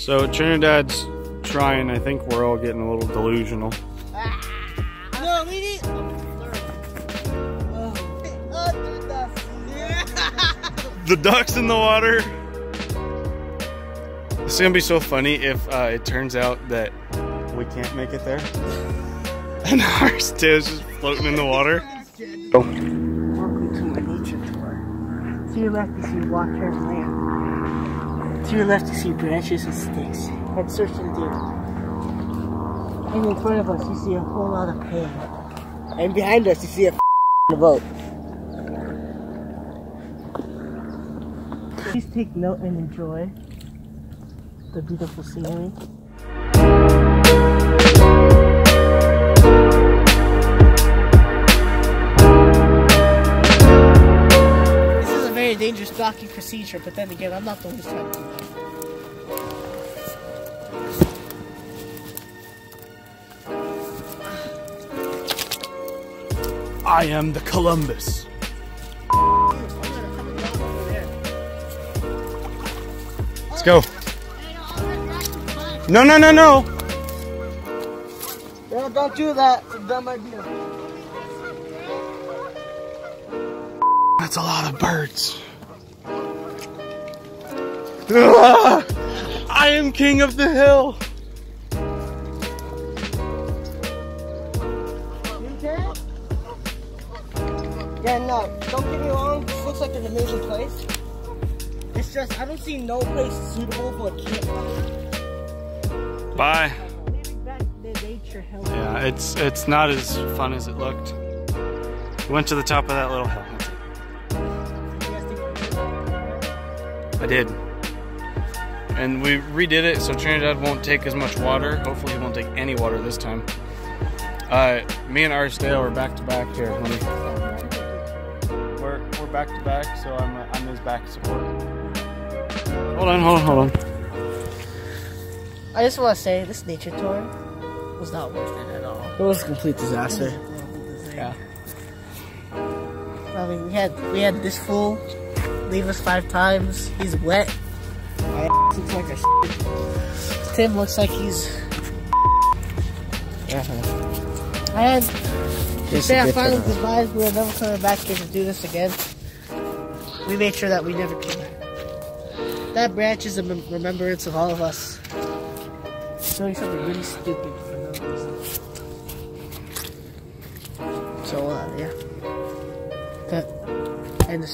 So Trinidad's trying. I think we're all getting a little delusional. No, we need. The duck's in the water. It's gonna be so funny if it turns out that we can't make it there, and our tail's just floating in the water. Welcome to my nature tour. To your left, you see water and land. To your left, you see branches and sticks. And search and dig. And in front of us, you see a whole lot of pain. And behind us, you see a boat. Please take note and enjoy the beautiful scenery. This is a very dangerous docking procedure, but then again, I'm not the one who's trying to do that. I am the Columbus. Let's go. No, no, no, no. No, don't do that. It's a dumb idea. That's a lot of birds. Ah, I am king of the hill. Yeah, no, don't get me wrong, this looks like an amazing place. It's just, I don't see no place suitable for a campfire. Bye. Maybe back the nature hill. Yeah, it's not as fun as it looked. We went to the top of that little hill. I did. And we redid it so Trinidad won't take as much water. Hopefully he won't take any water this time. Me and Arsdale are back to back here. We're back to back, so I'm his back support. Hold on. I just want to say, this nature tour was not worth it at all. It was a complete disaster. Yeah. I mean, we had this fool leave us 5 times. He's wet. My ass looks like a shit. Tim looks like he's... Yeah. And to say our final goodbyes, we are never coming back here to do this again. We made sure that we never came back. That branch is a remembrance of all of us doing something really stupid for no reason. So, yeah. Cut. End the